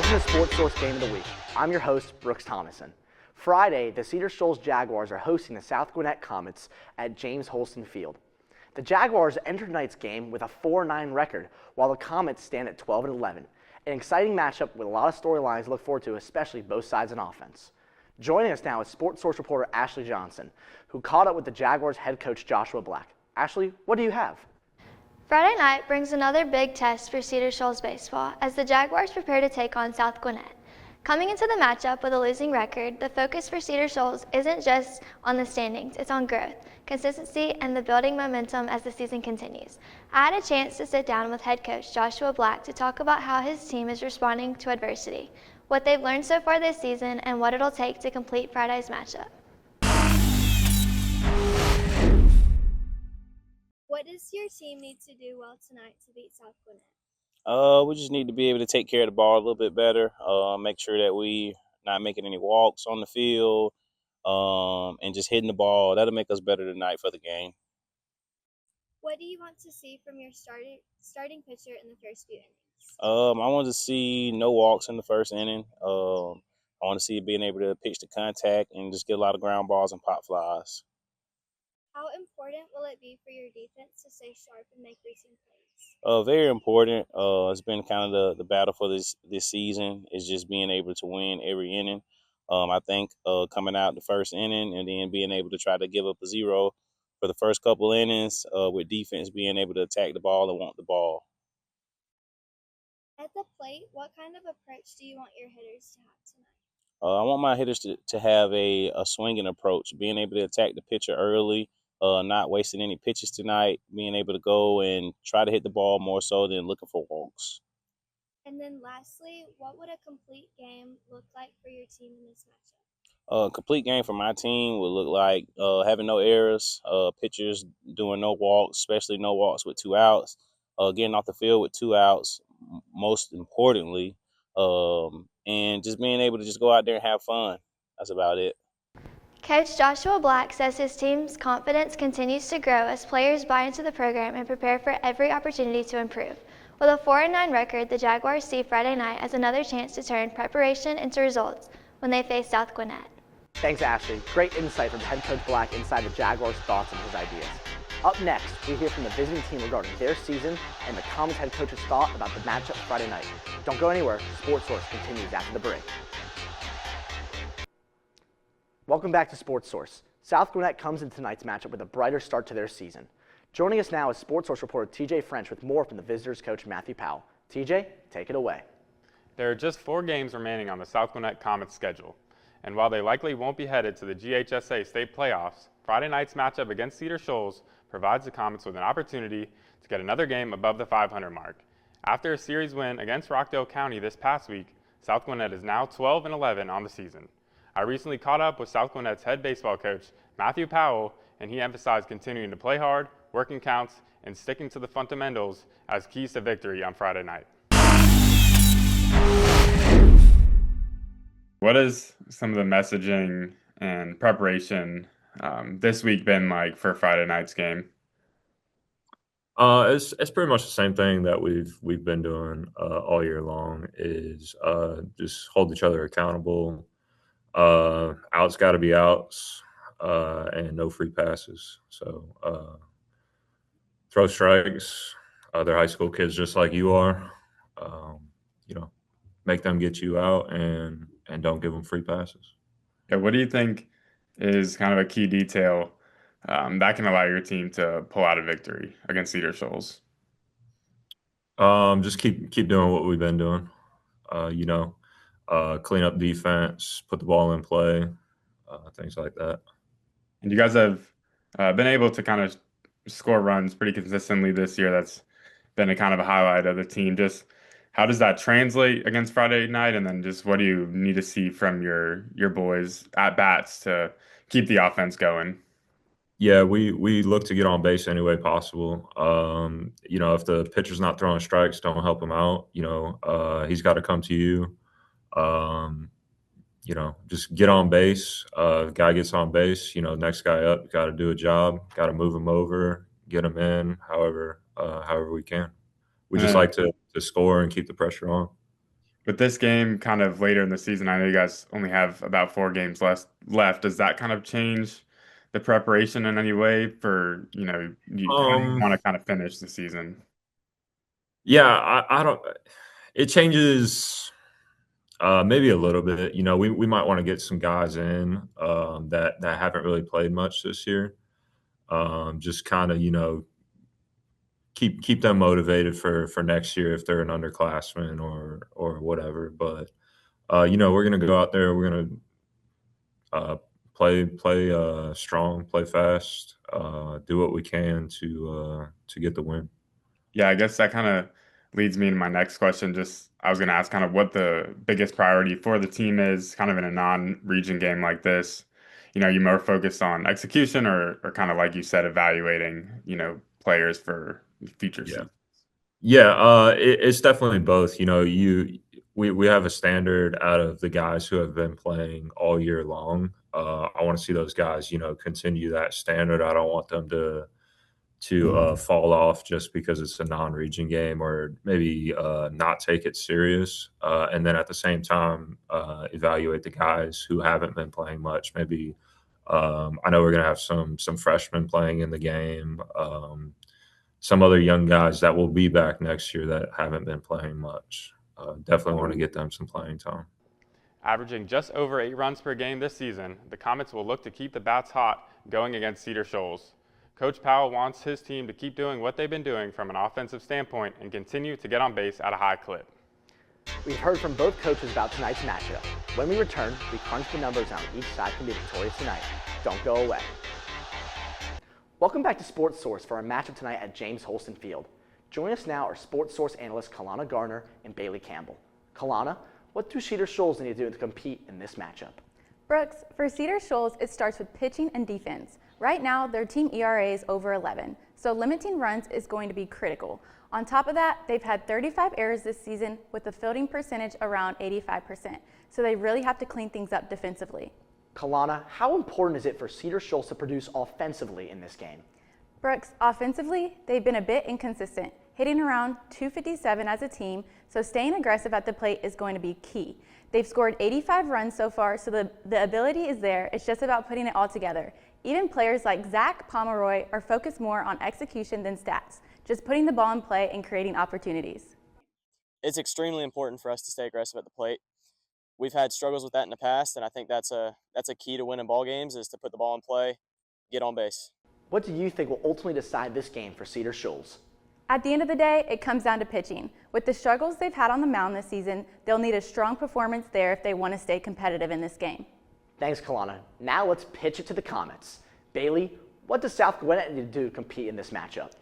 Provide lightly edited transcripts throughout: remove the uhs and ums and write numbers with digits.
Welcome to Sportsource Game of the Week. I'm your host, Brooks Thomason. Friday, the Cedar Shoals Jaguars are hosting the South Gwinnett Comets at James Holston Field. The Jaguars entered tonight's game with a 4-9 record, while the Comets stand at 12-11. An exciting matchup with a lot of storylines to look forward to, especially both sides on offense. Joining us now is Sportsource reporter Ashley Johnson, who caught up with the Jaguars head coach Joshua Black. Ashley, what do you have? Friday night brings another big test for Cedar Shoals baseball as the Jaguars prepare to take on South Gwinnett. Coming into the matchup with a losing record, the focus for Cedar Shoals isn't just on the standings, it's on growth, consistency, and the building momentum as the season continues. I had a chance to sit down with head coach Joshua Black to talk about how his team is responding to adversity, what they've learned so far this season, and what it'll take to complete Friday's matchup. What does your team need to do well tonight to beat South Gwinnett? We just need to be able to take care of the ball a little bit better, make sure that we not making any walks on the field, and just hitting the ball. That'll make us better tonight for the game. What do you want to see from your starting pitcher in the first few innings? I want to see no walks in the first inning. I want to see being able to pitch to contact and just get a lot of ground balls and pop flies. How important will it be for your defense to stay sharp and make routine plays? Very important. It's been kind of the battle for this season is just being able to win every inning. I think coming out the first inning and then being able to try to give up a zero for the first couple innings with defense being able to attack the ball and want the ball. At the plate, what kind of approach do you want your hitters to have tonight? I want my hitters to have a swinging approach, being able to attack the pitcher early, not wasting any pitches tonight, being able to go and try to hit the ball more so than looking for walks. And then lastly, what would a complete game look like for your team in this matchup? A complete game for my team would look like having no errors, pitchers doing no walks, especially no walks with 2 outs, getting off the field with 2 outs, most importantly, and just being able to just go out there and have fun. That's about it. Coach Joshua Black says his team's confidence continues to grow as players buy into the program and prepare for every opportunity to improve. With a 4-9 record, the Jaguars see Friday night as another chance to turn preparation into results when they face South Gwinnett. Thanks, Ashley. Great insight from head coach Black inside the Jaguars' thoughts and his ideas. Up next, we hear from the visiting team regarding their season and the Comets head coach's thought about the matchup Friday night. Don't go anywhere. Sportsource continues after the break. Welcome back to Sportsource. South Gwinnett comes into tonight's matchup with a brighter start to their season. Joining us now is Sportsource reporter TJ French with more from the visitors' coach Matthew Powell. TJ, take it away. There are just 4 games remaining on the South Gwinnett Comets schedule, and while they likely won't be headed to the GHSA state playoffs, Friday night's matchup against Cedar Shoals provides the Comets with an opportunity to get another game above the 500 mark. After a series win against Rockdale County this past week, South Gwinnett is now 12-11 on the season. I recently caught up with South Gwinnett's head baseball coach, Matthew Powell, and he emphasized continuing to play hard, working counts, and sticking to the fundamentals as keys to victory on Friday night. What has some of the messaging and preparation this week been like for Friday night's game? It's pretty much the same thing that we've been doing all year long. Is just hold each other accountable. Outs got to be outs, and no free passes. So throw strikes. They're high school kids just like you are. Make them get you out and don't give them free passes. Yeah, what do you think is kind of a key detail that can allow your team to pull out a victory against Cedar Shoals? Just keep doing what we've been doing. Clean up defense, put the ball in play, things like that. And you guys have been able to kind of score runs pretty consistently this year. That's been a kind of a highlight of the team. Just how does that translate against Friday night? And then just what do you need to see from your boys at bats to keep the offense going? Yeah, we look to get on base any way possible. If the pitcher's not throwing strikes, don't help him out. He's got to come to you. Just get on base. Guy gets on base, next guy up, got to do a job, got to move him over, get him in, however we can. We just like to score and keep the pressure on. With this game kind of later in the season, I know you guys only have about 4 games left. Does that kind of change the preparation in any way for, how do you Um, want to kind of finish the season? yeah, I don't. It changes maybe a little bit. We might want to get some guys in that haven't really played much this year. Just kind of keep them motivated for next year if they're an underclassman or whatever. But we're gonna go out there. We're gonna play strong, play fast, do what we can to get the win. Yeah, I guess that kind of leads me to my next question. Just I was going to ask kind of what the biggest priority for the team is, kind of in a non-region game like this. You more focused on execution or kind of like you said, evaluating, players for future Yeah. seasons. Yeah, it's definitely both. We have a standard out of the guys who have been playing all year long. I want to see those guys, continue that standard. I don't want them to fall off just because it's a non-region game or maybe not take it serious. And then at the same time, evaluate the guys who haven't been playing much. Maybe I know we're going to have some freshmen playing in the game. Some other young guys that will be back next year that haven't been playing much. Definitely want to get them some playing time. Averaging just over 8 runs per game this season, the Comets will look to keep the bats hot going against Cedar Shoals. Coach Powell wants his team to keep doing what they've been doing from an offensive standpoint and continue to get on base at a high clip. We've heard from both coaches about tonight's matchup. When we return, we crunch the numbers on each side can be victorious tonight. Don't go away. Welcome back to Sportsource for our matchup tonight at James Holston Field. Join us now are Sportsource analysts Kalana Garner and Bailey Campbell. Kalana, what do Cedar Shoals need to do to compete in this matchup? Brooks, for Cedar Shoals, it starts with pitching and defense. Right now, their team ERA is over 11, so limiting runs is going to be critical. On top of that, they've had 35 errors this season with a fielding percentage around 85%, so they really have to clean things up defensively. Kalana, how important is it for Cedar Shoals to produce offensively in this game? Brooks, offensively, they've been a bit inconsistent, hitting around 257 as a team, so staying aggressive at the plate is going to be key. They've scored 85 runs so far, so the ability is there. It's just about putting it all together. Even players like Zach Pomeroy are focused more on execution than stats, just putting the ball in play and creating opportunities. It's extremely important for us to stay aggressive at the plate. We've had struggles with that in the past, and I think that's a key to winning ball games is to put the ball in play, get on base. What do you think will ultimately decide this game for Cedar Shoals? At the end of the day, it comes down to pitching. With the struggles they've had on the mound this season, they'll need a strong performance there if they want to stay competitive in this game. Thanks, Kalana. Now let's pitch it to the Comets. Bailey, what does South Gwinnett need to do to compete in this matchup?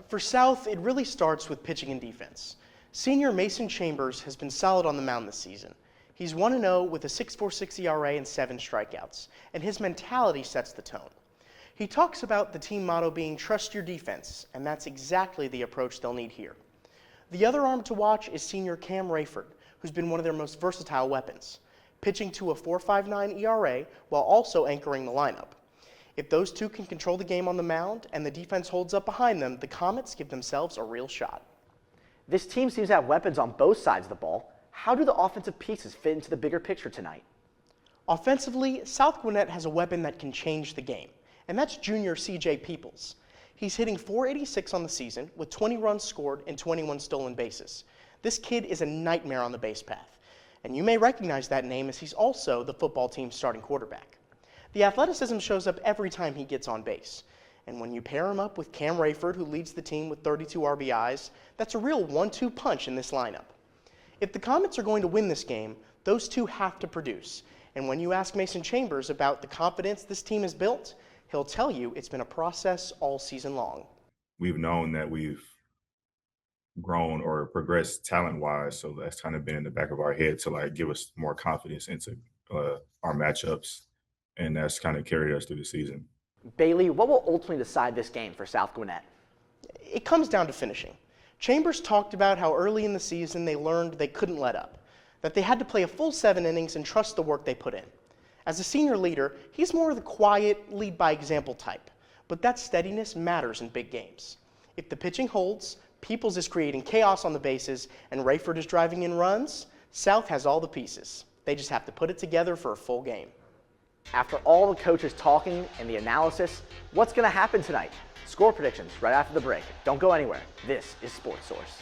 For South, it really starts with pitching and defense. Senior Mason Chambers has been solid on the mound this season. He's 1-0 with a 6.46 ERA and 7 strikeouts, and his mentality sets the tone. He talks about the team motto being trust your defense, and that's exactly the approach they'll need here. The other arm to watch is senior Cam Rayford, who's been one of their most versatile weapons, pitching to a 4.59 ERA while also anchoring the lineup. If those two can control the game on the mound and the defense holds up behind them, the Comets give themselves a real shot. This team seems to have weapons on both sides of the ball. How do the offensive pieces fit into the bigger picture tonight? Offensively, South Gwinnett has a weapon that can change the game, and that's junior CJ Peoples. He's hitting .486 on the season with 20 runs scored and 21 stolen bases. This kid is a nightmare on the base path, and you may recognize that name as he's also the football team's starting quarterback. The athleticism shows up every time he gets on base, and when you pair him up with Cam Rayford, who leads the team with 32 RBIs, that's a real 1-2 punch in this lineup. If the Comets are going to win this game, those two have to produce, and when you ask Mason Chambers about the confidence this team has built, he'll tell you it's been a process all season long. We've known that we've grown or progressed talent-wise, so that's kind of been in the back of our head to give us more confidence into our matchups, and that's kind of carried us through the season. Bailey, what will ultimately decide this game for South Gwinnett? It comes down to finishing. Chambers talked about how early in the season they learned they couldn't let up, that they had to play a full 7 innings and trust the work they put in. As a senior leader, he's more of the quiet, lead-by-example type, but that steadiness matters in big games. If the pitching holds, Peoples is creating chaos on the bases, and Rayford is driving in runs, South has all the pieces. They just have to put it together for a full game. After all the coaches talking and the analysis, what's going to happen tonight? Score predictions right after the break. Don't go anywhere. This is Sportsource.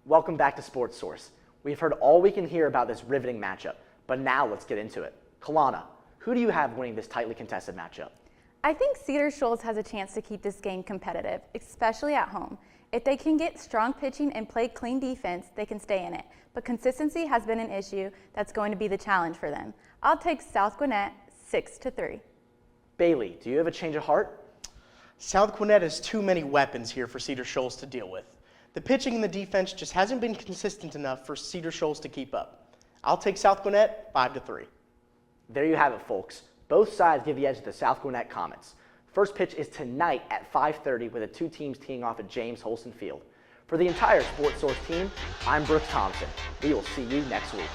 Welcome back to Sportsource. We've heard all we can hear about this riveting matchup, but now let's get into it. Kalana, who do you have winning this tightly contested matchup? I think Cedar Shoals has a chance to keep this game competitive, especially at home. If they can get strong pitching and play clean defense, they can stay in it. But consistency has been an issue that's going to be the challenge for them. I'll take South Gwinnett 6-3. Bailey, do you have a change of heart? South Gwinnett has too many weapons here for Cedar Shoals to deal with. The pitching and the defense just hasn't been consistent enough for Cedar Shoals to keep up. I'll take South Gwinnett 5-3. There you have it, folks. Both sides give the edge to the South Gwinnett Comets. First pitch is tonight at 5:30 with the two teams teeing off at James Holston Field. For the entire Sportsource team, I'm Brooks Thompson. We will see you next week.